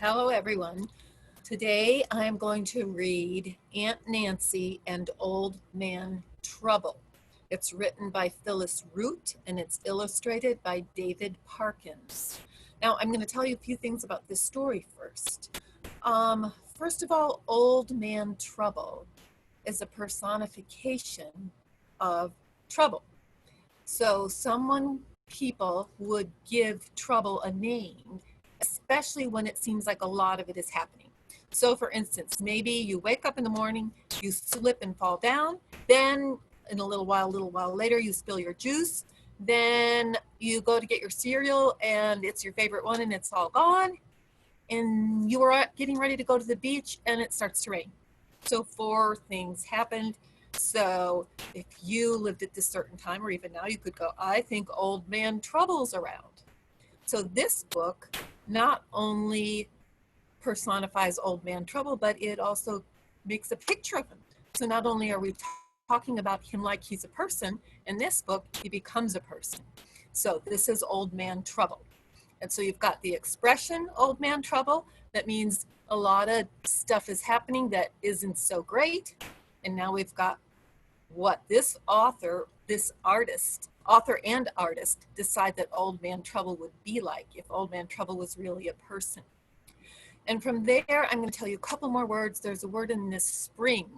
Hello, everyone. Today I'm going to read Aunt Nancy and Old Man Trouble. It's written by Phyllis Root and it's illustrated by David Parkins. Now, I'm going to tell you a few things about this story first. First of all, Old Man Trouble is a personification of trouble. So, people would give trouble a name, especially when it seems like a lot of it is happening. So for instance, maybe you wake up in the morning, you slip and fall down, then in a little while later, you spill your juice, then you go to get your cereal and it's your favorite one and it's all gone, and you are getting ready to go to the beach and it starts to rain. So four things happened. So if you lived at this certain time, or even now, you could go, I think Old Man Trouble's around. So this book not only personifies Old Man Trouble, but it also makes a picture of him. So not only are we talking about him like he's a person, in this book, he becomes a person. So this is Old Man Trouble. And so you've got the expression Old Man Trouble. That means a lot of stuff is happening that isn't so great. And now we've got what this author and artist decide that Old Man Trouble would be like if Old Man Trouble was really a person. And from there, I'm going to tell you a couple more words. There's a word in this spring,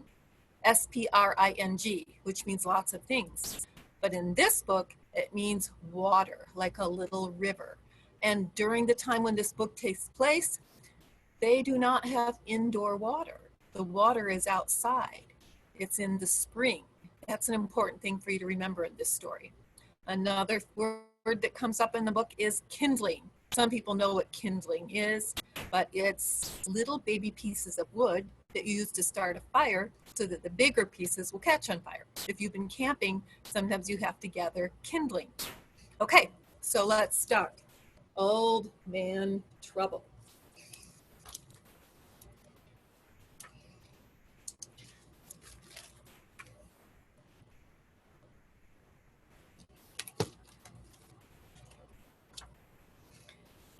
S-P-R-I-N-G, which means lots of things. But in this book, it means water, like a little river. And during the time when this book takes place, they do not have indoor water. The water is outside. It's in the spring. That's an important thing for you to remember in this story. Another word that comes up in the book is kindling. Some people know what kindling is, but it's little baby pieces of wood that you use to start a fire so that the bigger pieces will catch on fire. If you've been camping, sometimes you have to gather kindling. Okay, so let's start. Old Man Trouble.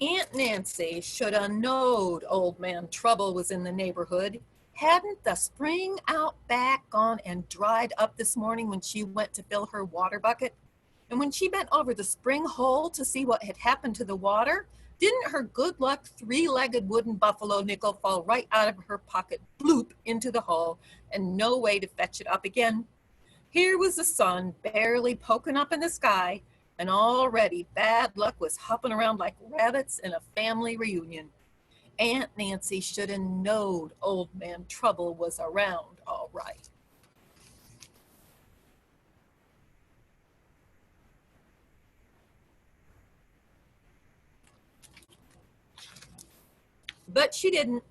Aunt Nancy should have knowed Old Man Trouble was in the neighborhood. Hadn't the spring out back gone and dried up this morning when she went to fill her water bucket? And when she bent over the spring hole to see what had happened to the water, didn't her good luck three-legged wooden buffalo nickel fall right out of her pocket, bloop, into the hole, and no way to fetch it up again? Here was the sun barely poking up in the sky, and already bad luck was hopping around like rabbits in a family reunion. Aunt Nancy should have knowed Old Man Trouble was around, all right. But she didn't.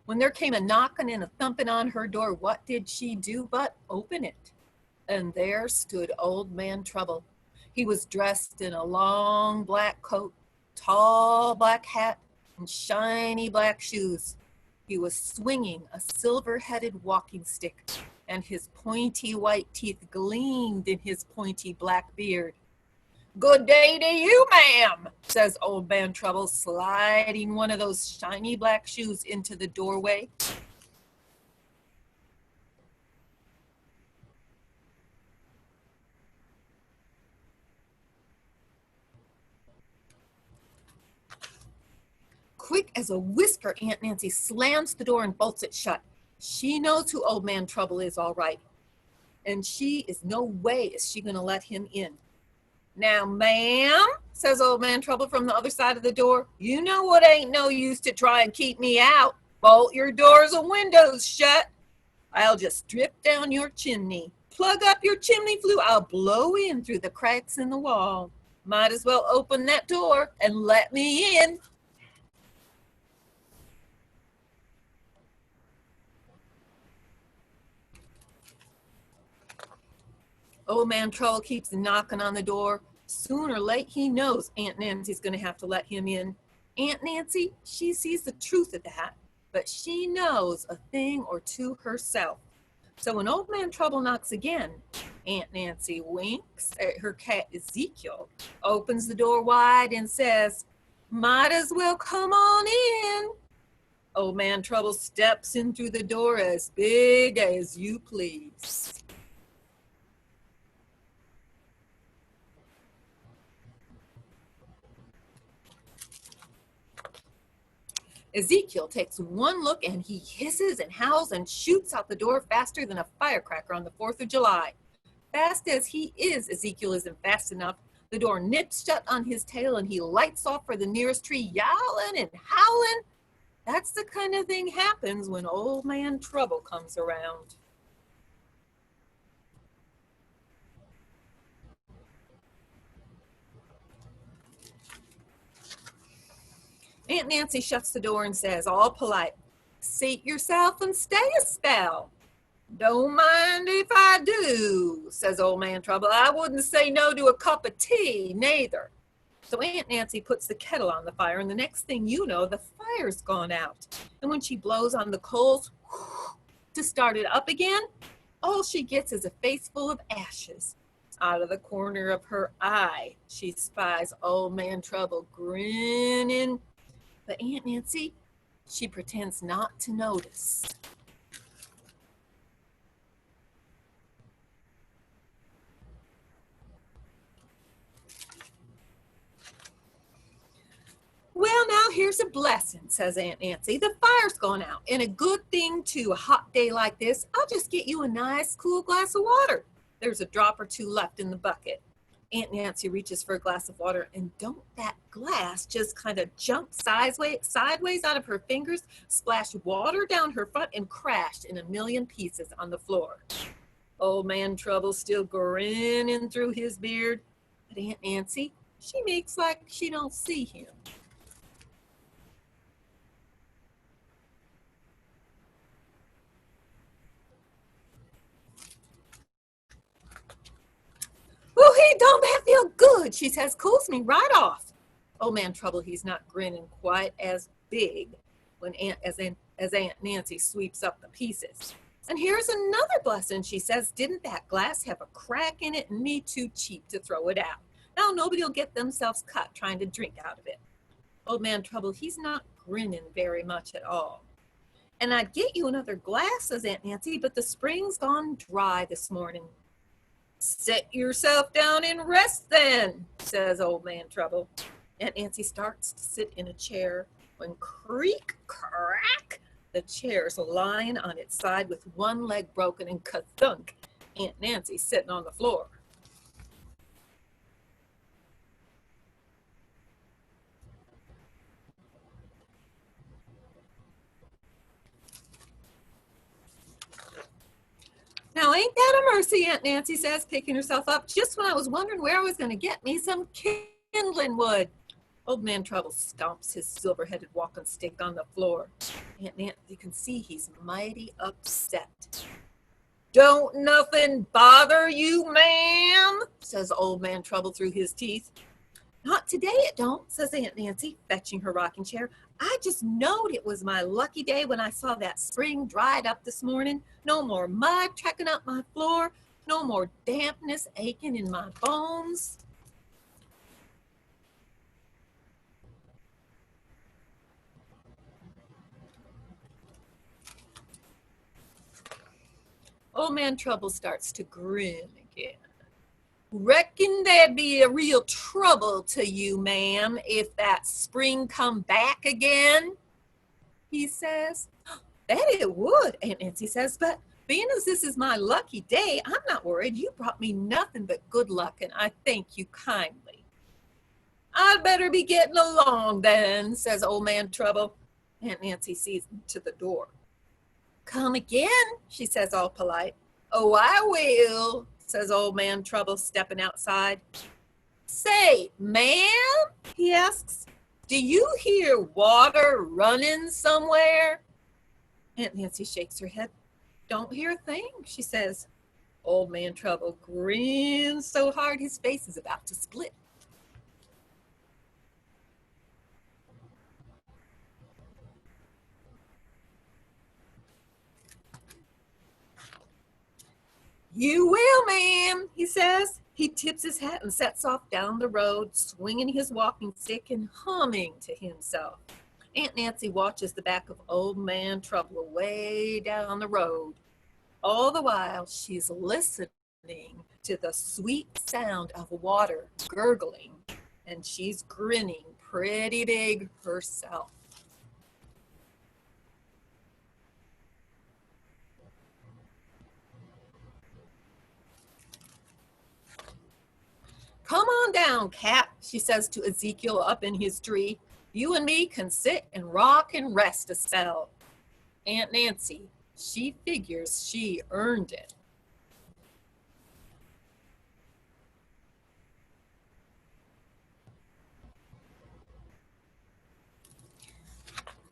When there came a knocking and a thumping on her door, what did she do but open it? And there stood Old Man Trouble. He was dressed in a long black coat, tall black hat, and shiny black shoes. He was swinging a silver-headed walking stick, and his pointy white teeth gleamed in his pointy black beard. Good day to you, ma'am, says Old Man Trouble, sliding one of those shiny black shoes into the doorway. Quick as a whisker, Aunt Nancy slams the door and bolts it shut. She knows who Old Man Trouble is, all right. And she is no way is she going to let him in. Now, ma'am, says Old Man Trouble from the other side of the door, you know what ain't no use to try and keep me out. Bolt your doors and windows shut. I'll just strip down your chimney. Plug up your chimney flue. I'll blow in through the cracks in the wall. Might as well open that door and let me in. Old Man Trouble keeps knocking on the door. Soon or late, he knows Aunt Nancy's going to have to let him in. Aunt Nancy, she sees the truth of that, but she knows a thing or two herself. So when Old Man Trouble knocks again, Aunt Nancy winks at her cat Ezekiel, opens the door wide and says, might as well come on in. Old Man Trouble steps in through the door as big as you please. Ezekiel takes one look and he hisses and howls and shoots out the door faster than a firecracker on the 4th of July. Fast as he is, Ezekiel isn't fast enough. The door nips shut on his tail and he lights off for the nearest tree, yowling and howling. That's the kind of thing happens when Old Man Trouble comes around. Aunt Nancy shuts the door and says, all polite, seat yourself and stay a spell. Don't mind if I do, says Old Man Trouble. I wouldn't say no to a cup of tea, neither. So Aunt Nancy puts the kettle on the fire, and the next thing you know, the fire's gone out. And when she blows on the coals to start it up again, all she gets is a face full of ashes. Out of the corner of her eye, she spies Old Man Trouble grinning. But Aunt Nancy, she pretends not to notice. Well, now here's a blessing, says Aunt Nancy. The fire's gone out, and a good thing too, a hot day like this. I'll just get you a nice, cool glass of water. There's a drop or two left in the bucket. Aunt Nancy reaches for a glass of water, and don't that glass just kind of jump sideways out of her fingers, splash water down her front, and crashed in a million pieces on the floor. Old Man Trouble still grinning through his beard, but Aunt Nancy, she makes like she don't see him. Woohoo, don't that feel good? She says, cools me right off. Old Man Trouble, he's not grinning quite as big when as Aunt Nancy sweeps up the pieces. And here's another blessing, she says. Didn't that glass have a crack in it and me too cheap to throw it out? Now nobody will get themselves cut trying to drink out of it. Old Man Trouble, he's not grinning very much at all. And I'd get you another glass, says Aunt Nancy, but the spring's gone dry this morning. Sit yourself down and rest then, says Old Man Trouble. Aunt Nancy starts to sit in a chair when creak, crack, the chair's lying on its side with one leg broken and ka-thunk, Aunt Nancy's sitting on the floor. Now ain't that a mercy, Aunt Nancy says, picking herself up, just when I was wondering where I was going to get me some kindling wood. Old Man Trouble stomps his silver-headed walking stick on the floor. Aunt Nancy, you can see he's mighty upset. Don't nothing bother you, ma'am, says Old Man Trouble through his teeth. Not today it don't, says Aunt Nancy, fetching her rocking chair. I just knowed it was my lucky day when I saw that spring dried up this morning. No more mud tracking up my floor. No more dampness aching in my bones. Old Man Trouble starts to grin again. Reckon there'd be a real trouble to you, ma'am, if that spring come back again, he says. That it would, Aunt Nancy says, but being as this is my lucky day, I'm not worried. You brought me nothing but good luck, and I thank you kindly. I'd better be getting along then, says Old Man Trouble. Aunt Nancy sees him to the door. Come again, she says all polite. Oh, I will, says Old Man Trouble, stepping outside. Say, ma'am, he asks, do you hear water running somewhere? Aunt Nancy shakes her head. Don't hear a thing, she says. Old Man Trouble grins so hard his face is about to split. You will, ma'am, he says. He tips his hat and sets off down the road, swinging his walking stick and humming to himself. Aunt Nancy watches the back of Old Man Trouble way down the road. All the while, she's listening to the sweet sound of water gurgling, and she's grinning pretty big herself. Come on down, Cat, she says to Ezekiel up in his tree. You and me can sit and rock and rest a spell. Aunt Nancy, she figures she earned it.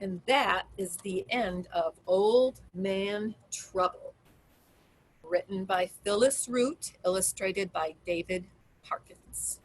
And that is the end of Old Man Trouble, written by Phyllis Root, illustrated by David Parkins.